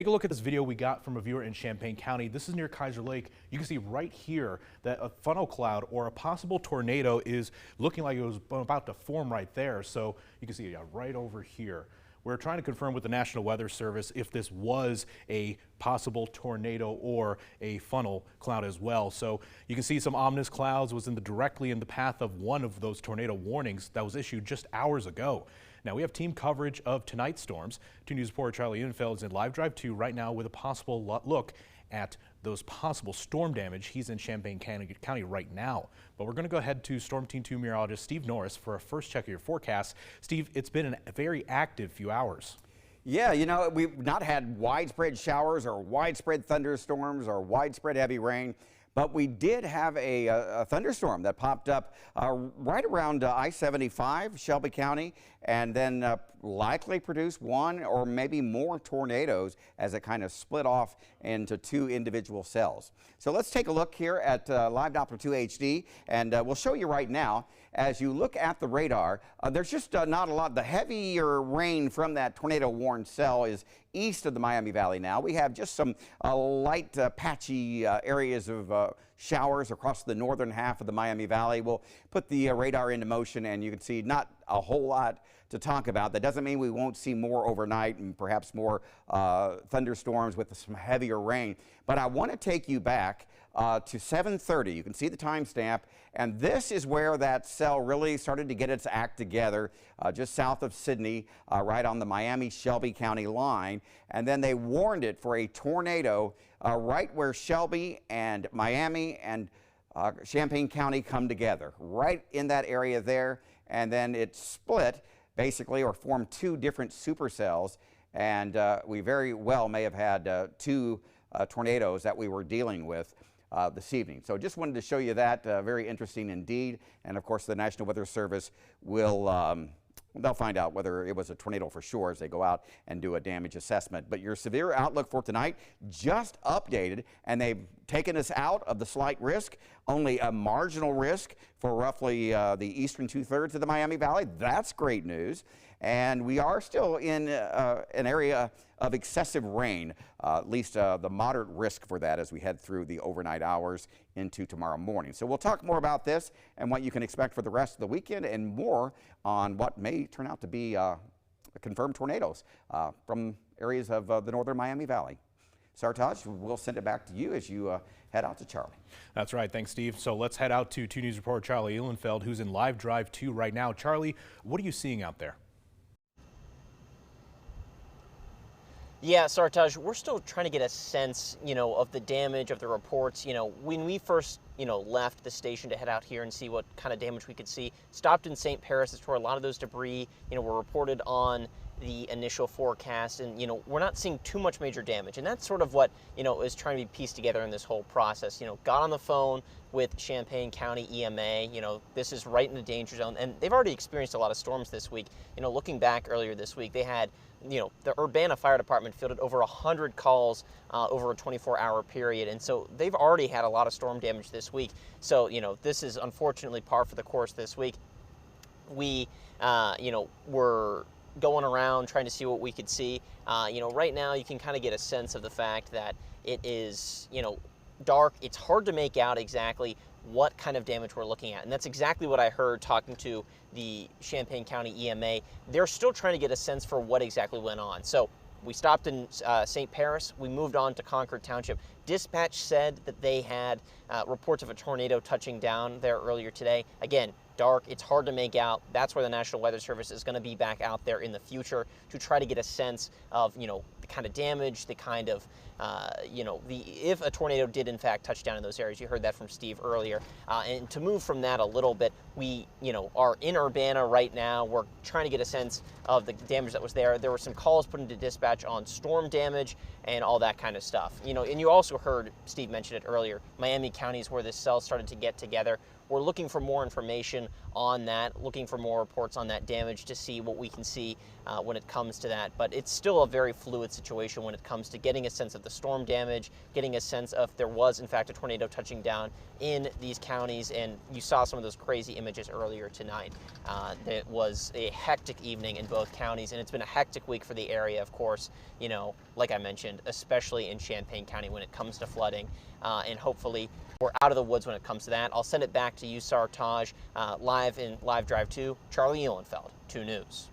Take a look at this video we got from a viewer in Champaign County. This is near Kaiser Lake. You can see right here that a funnel cloud or a possible tornado is looking like it was about to form right there. So you can see it right over here. We're trying to confirm with the National Weather Service if this was a possible tornado or a funnel cloud as well. So you can see some ominous clouds was directly in the path of one of those tornado warnings that was issued just hours ago. Now we have team coverage of tonight's storms. 2 News reporter Charlie Ehrenfeld is in live drive 2 right now with a possible look at those possible storm damage. He's in Champaign County right now. But we're going to go ahead to Storm Team 2 meteorologist Steve Norris for a first check of your forecast. Steve, it's been a very active few hours. Yeah, you know, we've not had widespread showers or widespread thunderstorms or widespread heavy rain. But we did have a thunderstorm that popped up right around I-75, Shelby County, and then likely produced one or maybe more tornadoes as it kind of split off into 2 individual cells. So let's take a look here at Live Doppler 2 HD, and we'll show you right now. As you look at the radar, there's just not a lot. The heavier rain from that tornado-warned cell is east of the Miami Valley now. We have just some light patchy areas of showers across the northern half of the Miami Valley. We'll put the radar into motion, and you can see not a whole lot to talk about. That doesn't mean we won't see more overnight and perhaps more thunderstorms with some heavier rain. But I want to take you back to 7:30. You can see the timestamp, and this is where that cell really started to get its act together, just south of Sydney, right on the Miami-Shelby County line. And then they warned it for a tornado right where Shelby and Miami and Champaign County come together, right in that area there. And then it split, basically, or formed 2 different supercells. And we very well may have had 2 tornadoes that we were dealing with this evening. So just wanted to show you that. Very interesting indeed. And of course, the National Weather Service will they'll find out whether it was a tornado for sure as they go out and do a damage assessment. But your severe outlook for tonight just updated, and they've taken us out of the slight risk, only a marginal risk for roughly the eastern 2/3 of the Miami Valley. That's great news. And we are still in an area of excessive rain, at least the moderate risk for that as we head through the overnight hours into tomorrow morning. So we'll talk more about this and what you can expect for the rest of the weekend, and more on what may turn out to be confirmed tornadoes from areas of the northern Miami Valley. Sartaj, we'll send it back to you as you head out to Charlie. That's right. Thanks, Steve. So let's head out to 2 News reporter Charlie Ehrenfeld, who's in live drive 2 right now. Charlie, what are you seeing out there? Yeah, Sartaj, we're still trying to get a sense, of the damage, of the reports. When we first, left the station to head out here and see what kind of damage we could see, stopped in St. Paris. That's where a lot of those debris, were reported on the initial forecast. And, we're not seeing too much major damage. And that's sort of what, is trying to be pieced together in this whole process. Got on the phone with Champaign County EMA. This is right in the danger zone. And they've already experienced a lot of storms this week. Looking back earlier this week, they had the Urbana Fire Department fielded over 100 calls over a 24-hour period. And so they've already had a lot of storm damage this week. So, this is unfortunately par for the course this week. We, were going around trying to see what we could see. Right now you can kind of get a sense of the fact that it is, dark. It's hard to make out exactly what kind of damage we're looking at. And that's exactly what I heard talking to the Champaign County EMA. They're still trying to get a sense for what exactly went on. So we stopped in St. Paris. We moved on to Concord Township. Dispatch said that they had reports of a tornado touching down there earlier today. Again, dark. It's hard to make out. That's where the National Weather Service is going to be back out there in the future to try to get a sense of, the kind of damage, the kind of, if a tornado did in fact touch down in those areas. You heard that from Steve earlier. And to move from that a little bit, we, are in Urbana right now. We're trying to get a sense of the damage that was there. There were some calls put into dispatch on storm damage and all that kind of stuff. And you also heard Steve mention it earlier. Miami County is where this cell started to get together. We're looking for more information on that, looking for more reports on that damage to see what we can see, when it comes to that. But it's still a very fluid situation when it comes to getting a sense of the storm damage, getting a sense of if there was in fact a tornado touching down in these counties. And you saw some of those crazy images earlier tonight. It was a hectic evening in both counties, and it's been a hectic week for the area, of course, you know, like I mentioned, especially in Champaign County when it comes to flooding. And hopefully we're out of the woods when it comes to that. I'll send it back to you, Sartaj, live in Live Drive 2. Charlie Uhlenfeld, 2 News.